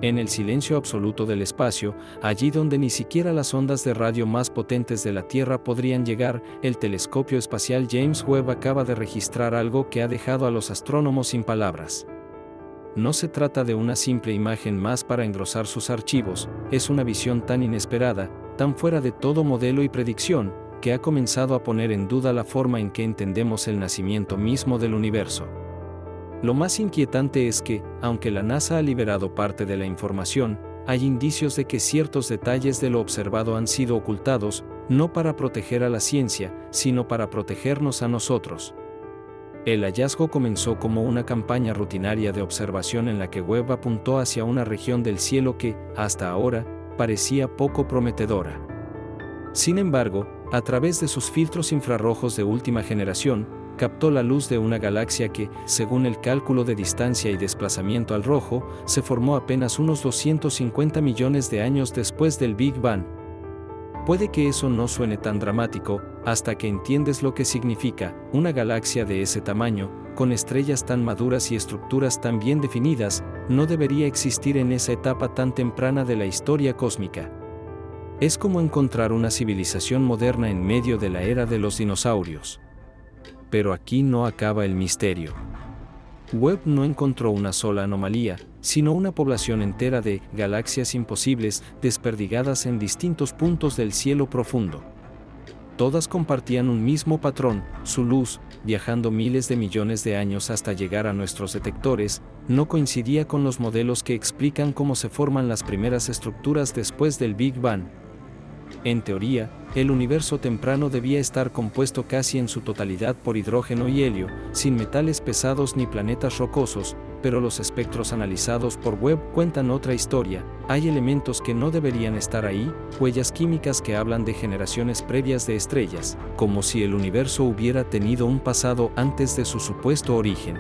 En el silencio absoluto del espacio, allí donde ni siquiera las ondas de radio más potentes de la Tierra podrían llegar, el telescopio espacial James Webb acaba de registrar algo que ha dejado a los astrónomos sin palabras. No se trata de una simple imagen más para engrosar sus archivos, es una visión tan inesperada, tan fuera de todo modelo y predicción, que ha comenzado a poner en duda la forma en que entendemos el nacimiento mismo del universo. Lo más inquietante es que, aunque la NASA ha liberado parte de la información, hay indicios de que ciertos detalles de lo observado han sido ocultados, no para proteger a la ciencia, sino para protegernos a nosotros. El hallazgo comenzó como una campaña rutinaria de observación en la que Webb apuntó hacia una región del cielo que, hasta ahora, parecía poco prometedora. Sin embargo, a través de sus filtros infrarrojos de última generación, captó la luz de una galaxia que, según el cálculo de distancia y desplazamiento al rojo, se formó apenas unos 250 millones de años después del Big Bang. Puede que eso no suene tan dramático, hasta que entiendes lo que significa una galaxia de ese tamaño, con estrellas tan maduras y estructuras tan bien definidas, no debería existir en esa etapa tan temprana de la historia cósmica. Es como encontrar una civilización moderna en medio de la era de los dinosaurios. Pero aquí no acaba el misterio. Webb no encontró una sola anomalía, sino una población entera de galaxias imposibles desperdigadas en distintos puntos del cielo profundo. Todas compartían un mismo patrón, su luz, viajando miles de millones de años hasta llegar a nuestros detectores, no coincidía con los modelos que explican cómo se forman las primeras estructuras después del Big Bang. En teoría, el universo temprano debía estar compuesto casi en su totalidad por hidrógeno y helio, sin metales pesados ni planetas rocosos, pero los espectros analizados por Webb cuentan otra historia. Hay elementos que no deberían estar ahí, huellas químicas que hablan de generaciones previas de estrellas, como si el universo hubiera tenido un pasado antes de su supuesto origen.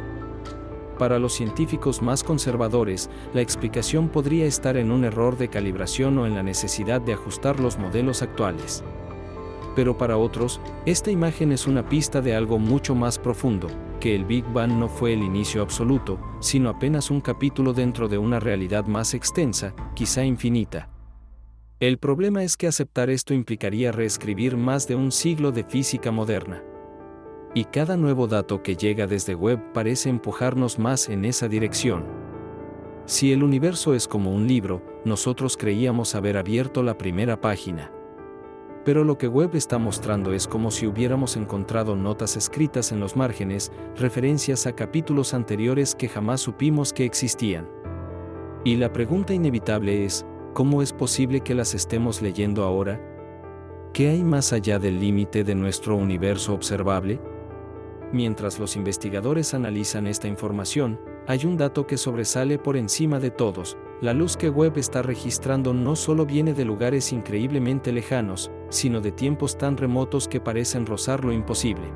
Para los científicos más conservadores, la explicación podría estar en un error de calibración o en la necesidad de ajustar los modelos actuales. Pero para otros, esta imagen es una pista de algo mucho más profundo, que el Big Bang no fue el inicio absoluto, sino apenas un capítulo dentro de una realidad más extensa, quizá infinita. El problema es que aceptar esto implicaría reescribir más de un siglo de física moderna. Y cada nuevo dato que llega desde Webb parece empujarnos más en esa dirección. Si el universo es como un libro, nosotros creíamos haber abierto la primera página. Pero lo que Webb está mostrando es como si hubiéramos encontrado notas escritas en los márgenes, referencias a capítulos anteriores que jamás supimos que existían. Y la pregunta inevitable es, ¿cómo es posible que las estemos leyendo ahora? ¿Qué hay más allá del límite de nuestro universo observable? Mientras los investigadores analizan esta información, hay un dato que sobresale por encima de todos. La luz que Webb está registrando no solo viene de lugares increíblemente lejanos, sino de tiempos tan remotos que parecen rozar lo imposible.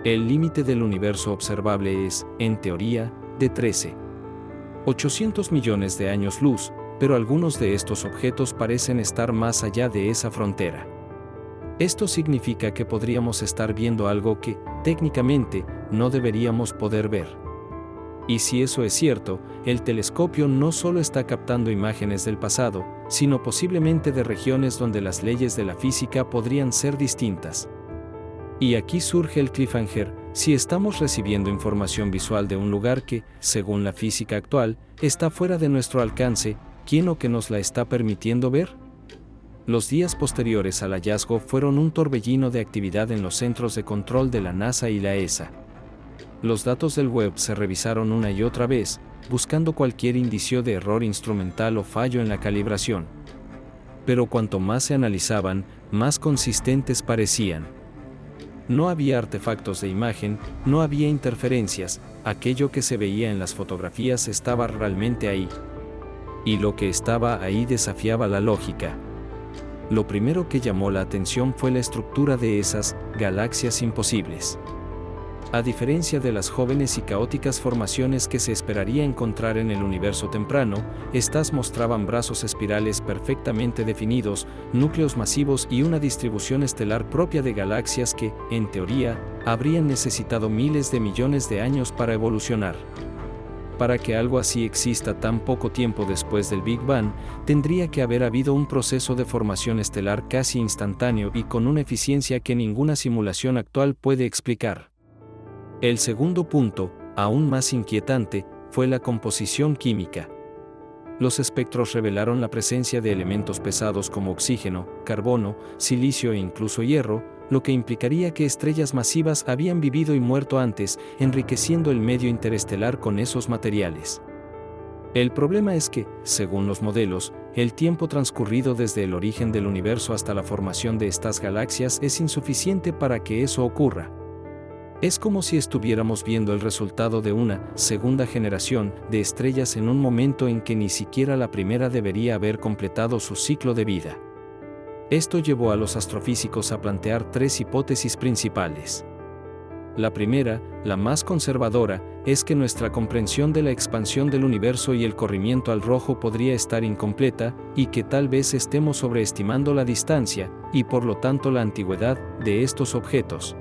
El límite del universo observable es, en teoría, de 13.800 millones de años luz, pero algunos de estos objetos parecen estar más allá de esa frontera. Esto significa que podríamos estar viendo algo que, técnicamente, no deberíamos poder ver. Y si eso es cierto, el telescopio no solo está captando imágenes del pasado, sino posiblemente de regiones donde las leyes de la física podrían ser distintas. Y aquí surge el cliffhanger: si estamos recibiendo información visual de un lugar que, según la física actual, está fuera de nuestro alcance, ¿quién o qué nos la está permitiendo ver? Los días posteriores al hallazgo fueron un torbellino de actividad en los centros de control de la NASA y la ESA. Los datos del Webb se revisaron una y otra vez, buscando cualquier indicio de error instrumental o fallo en la calibración. Pero cuanto más se analizaban, más consistentes parecían. No había artefactos de imagen, no había interferencias, aquello que se veía en las fotografías estaba realmente ahí. Y lo que estaba ahí desafiaba la lógica. Lo primero que llamó la atención fue la estructura de esas galaxias imposibles. A diferencia de las jóvenes y caóticas formaciones que se esperaría encontrar en el universo temprano, estas mostraban brazos espirales perfectamente definidos, núcleos masivos y una distribución estelar propia de galaxias que, en teoría, habrían necesitado miles de millones de años para evolucionar. Para que algo así exista tan poco tiempo después del Big Bang, tendría que haber habido un proceso de formación estelar casi instantáneo y con una eficiencia que ninguna simulación actual puede explicar. El segundo punto, aún más inquietante, fue la composición química. Los espectros revelaron la presencia de elementos pesados como oxígeno, carbono, silicio e incluso hierro, lo que implicaría que estrellas masivas habían vivido y muerto antes, enriqueciendo el medio interestelar con esos materiales. El problema es que, según los modelos, el tiempo transcurrido desde el origen del universo hasta la formación de estas galaxias es insuficiente para que eso ocurra. Es como si estuviéramos viendo el resultado de una segunda generación de estrellas en un momento en que ni siquiera la primera debería haber completado su ciclo de vida. Esto llevó a los astrofísicos a plantear tres hipótesis principales. La primera, la más conservadora, es que nuestra comprensión de la expansión del universo y el corrimiento al rojo podría estar incompleta, y que tal vez estemos sobreestimando la distancia, y por lo tanto la antigüedad, de estos objetos.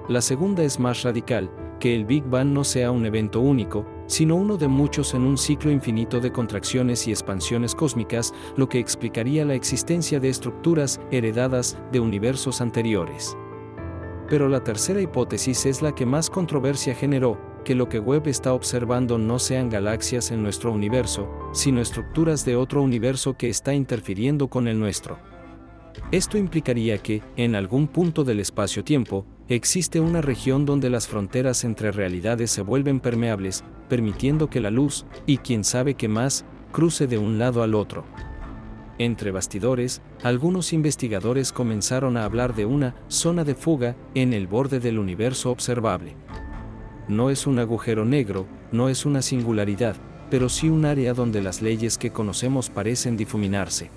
La segunda es más radical, que el Big Bang no sea un evento único, sino uno de muchos en un ciclo infinito de contracciones y expansiones cósmicas, lo que explicaría la existencia de estructuras heredadas de universos anteriores. Pero la tercera hipótesis es la que más controversia generó, que lo que Webb está observando no sean galaxias en nuestro universo, sino estructuras de otro universo que está interfiriendo con el nuestro. Esto implicaría que, en algún punto del espacio-tiempo, existe una región donde las fronteras entre realidades se vuelven permeables, permitiendo que la luz, y quién sabe qué más, cruce de un lado al otro. Entre bastidores, algunos investigadores comenzaron a hablar de una zona de fuga en el borde del universo observable. No es un agujero negro, no es una singularidad, pero sí un área donde las leyes que conocemos parecen difuminarse.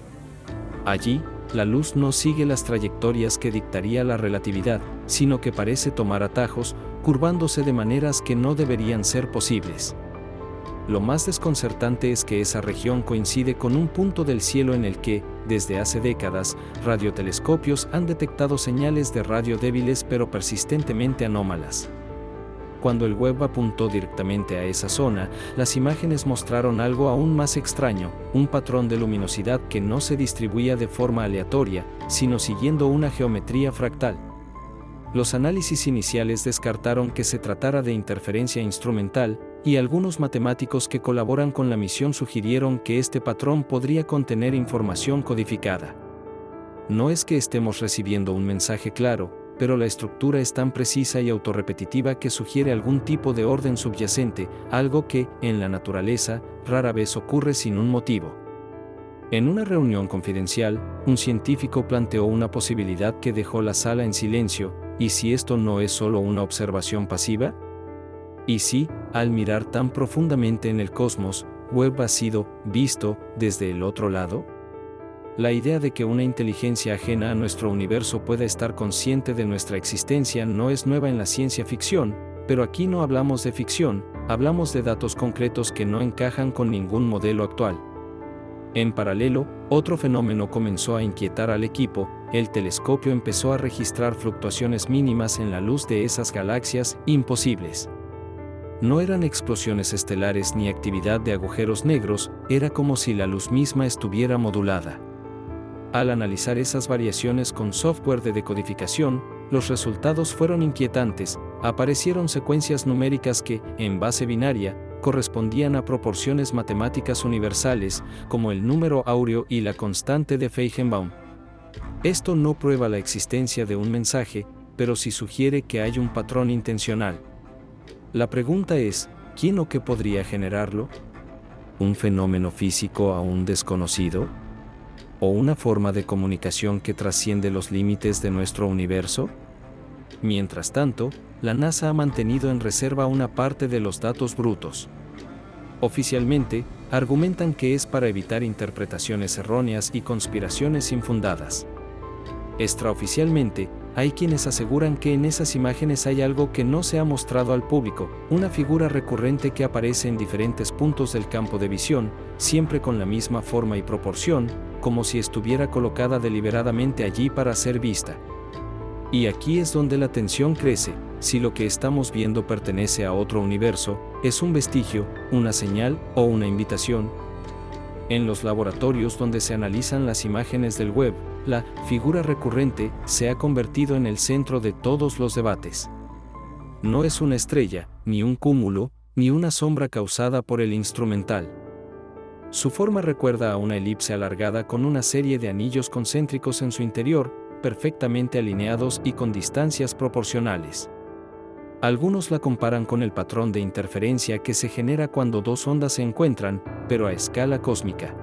Allí, la luz no sigue las trayectorias que dictaría la relatividad, sino que parece tomar atajos, curvándose de maneras que no deberían ser posibles. Lo más desconcertante es que esa región coincide con un punto del cielo en el que, desde hace décadas, radiotelescopios han detectado señales de radio débiles pero persistentemente anómalas. Cuando el Webb apuntó directamente a esa zona, las imágenes mostraron algo aún más extraño, un patrón de luminosidad que no se distribuía de forma aleatoria, sino siguiendo una geometría fractal. Los análisis iniciales descartaron que se tratara de interferencia instrumental, y algunos matemáticos que colaboran con la misión sugirieron que este patrón podría contener información codificada. No es que estemos recibiendo un mensaje claro, pero la estructura es tan precisa y autorrepetitiva que sugiere algún tipo de orden subyacente, algo que, en la naturaleza, rara vez ocurre sin un motivo. En una reunión confidencial, un científico planteó una posibilidad que dejó la sala en silencio: ¿y si esto no es solo una observación pasiva? ¿Y si, al mirar tan profundamente en el cosmos, Webb ha sido visto desde el otro lado? La idea de que una inteligencia ajena a nuestro universo pueda estar consciente de nuestra existencia no es nueva en la ciencia ficción, pero aquí no hablamos de ficción, hablamos de datos concretos que no encajan con ningún modelo actual. En paralelo, otro fenómeno comenzó a inquietar al equipo: el telescopio empezó a registrar fluctuaciones mínimas en la luz de esas galaxias imposibles. No eran explosiones estelares ni actividad de agujeros negros, era como si la luz misma estuviera modulada. Al analizar esas variaciones con software de decodificación, los resultados fueron inquietantes. Aparecieron secuencias numéricas que, en base binaria, correspondían a proporciones matemáticas universales, como el número áureo y la constante de Feigenbaum. Esto no prueba la existencia de un mensaje, pero sí sugiere que hay un patrón intencional. La pregunta es, ¿quién o qué podría generarlo? ¿Un fenómeno físico aún desconocido? ¿O una forma de comunicación que trasciende los límites de nuestro universo? Mientras tanto, la NASA ha mantenido en reserva una parte de los datos brutos. Oficialmente, argumentan que es para evitar interpretaciones erróneas y conspiraciones infundadas. Extraoficialmente, hay quienes aseguran que en esas imágenes hay algo que no se ha mostrado al público, una figura recurrente que aparece en diferentes puntos del campo de visión, siempre con la misma forma y proporción, como si estuviera colocada deliberadamente allí para ser vista. Y aquí es donde la tensión crece. si lo que estamos viendo pertenece a otro universo, es un vestigio, una señal o una invitación. En los laboratorios donde se analizan las imágenes del web, la figura recurrente se ha convertido en el centro de todos los debates. No es una estrella, ni un cúmulo, ni una sombra causada por el instrumental. Su forma recuerda a una elipse alargada con una serie de anillos concéntricos en su interior, perfectamente alineados y con distancias proporcionales. Algunos la comparan con el patrón de interferencia que se genera cuando dos ondas se encuentran, pero a escala cósmica.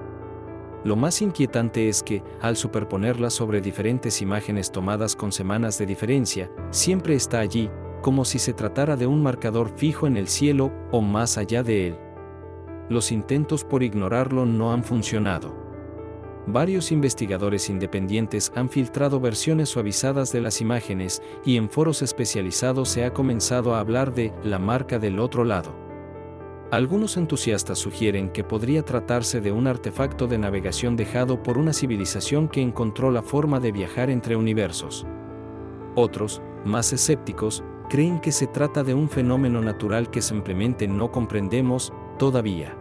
Lo más inquietante es que, al superponerla sobre diferentes imágenes tomadas con semanas de diferencia, siempre está allí, como si se tratara de un marcador fijo en el cielo o más allá de él. Los intentos por ignorarlo no han funcionado. Varios investigadores independientes han filtrado versiones suavizadas de las imágenes y en foros especializados se ha comenzado a hablar de la marca del otro lado. Algunos entusiastas sugieren que podría tratarse de un artefacto de navegación dejado por una civilización que encontró la forma de viajar entre universos. Otros, más escépticos, creen que se trata de un fenómeno natural que simplemente no comprendemos todavía.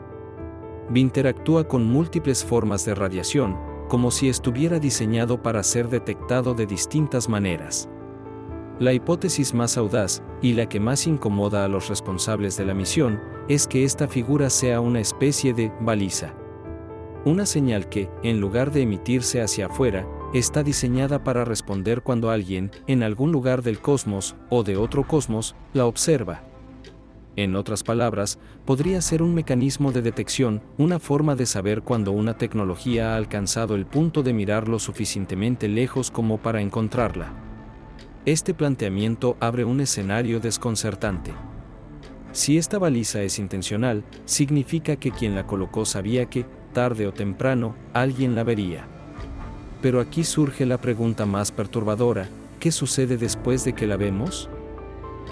Interactúa con múltiples formas de radiación, como si estuviera diseñado para ser detectado de distintas maneras. La hipótesis más audaz, y la que más incomoda a los responsables de la misión, es que esta figura sea una especie de baliza. Una señal que, en lugar de emitirse hacia afuera, está diseñada para responder cuando alguien, en algún lugar del cosmos o de otro cosmos, la observa. En otras palabras, podría ser un mecanismo de detección, una forma de saber cuando una tecnología ha alcanzado el punto de mirar lo suficientemente lejos como para encontrarla. Este planteamiento abre un escenario desconcertante. Si esta baliza es intencional, significa que quien la colocó sabía que, tarde o temprano, alguien la vería. Pero aquí surge la pregunta más perturbadora: ¿qué sucede después de que la vemos?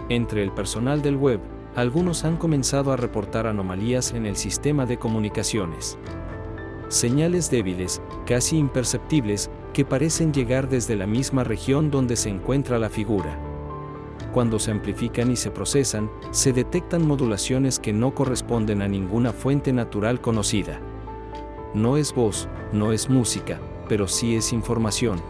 Entre el personal del web, algunos han comenzado a reportar anomalías en el sistema de comunicaciones. Señales débiles, casi imperceptibles, que parecen llegar desde la misma región donde se encuentra la figura. Cuando se amplifican y se procesan, se detectan modulaciones que no corresponden a ninguna fuente natural conocida. No es voz, no es música, pero sí es información.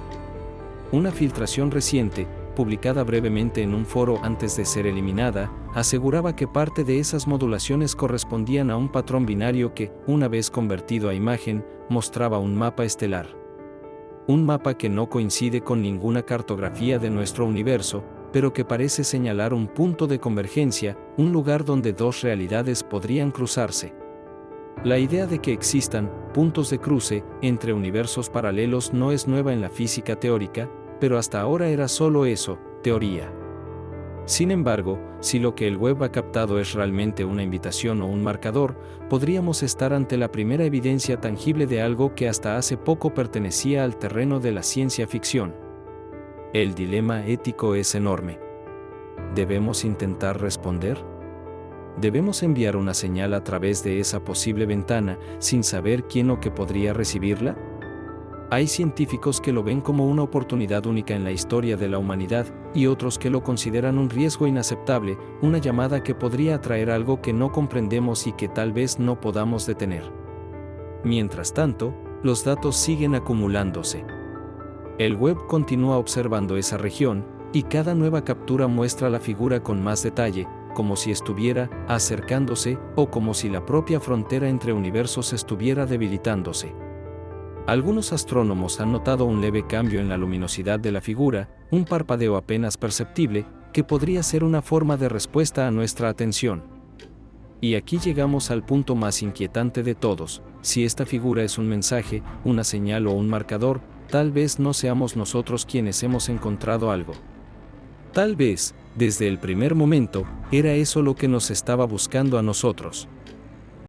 Una filtración reciente, publicada brevemente en un foro antes de ser eliminada, aseguraba que parte de esas modulaciones correspondían a un patrón binario que, una vez convertido a imagen, mostraba un mapa estelar. Un mapa que no coincide con ninguna cartografía de nuestro universo, pero que parece señalar un punto de convergencia, un lugar donde dos realidades podrían cruzarse. La idea de que existan puntos de cruce entre universos paralelos no es nueva en la física teórica, pero hasta ahora era solo eso, teoría. Sin embargo, si lo que el web ha captado es realmente una invitación o un marcador, podríamos estar ante la primera evidencia tangible de algo que hasta hace poco pertenecía al terreno de la ciencia ficción. El dilema ético es enorme. ¿Debemos intentar responder? ¿Debemos enviar una señal a través de esa posible ventana sin saber quién o qué podría recibirla? Hay científicos que lo ven como una oportunidad única en la historia de la humanidad, y otros que lo consideran un riesgo inaceptable, una llamada que podría atraer algo que no comprendemos y que tal vez no podamos detener. Mientras tanto, los datos siguen acumulándose. El web continúa observando esa región, y cada nueva captura muestra la figura con más detalle, como si estuviera acercándose o como si la propia frontera entre universos estuviera debilitándose. Algunos astrónomos han notado un leve cambio en la luminosidad de la figura, un parpadeo apenas perceptible, que podría ser una forma de respuesta a nuestra atención. Y aquí llegamos al punto más inquietante de todos: si esta figura es un mensaje, una señal o un marcador, tal vez no seamos nosotros quienes hemos encontrado algo. Tal vez, desde el primer momento, era eso lo que nos estaba buscando a nosotros.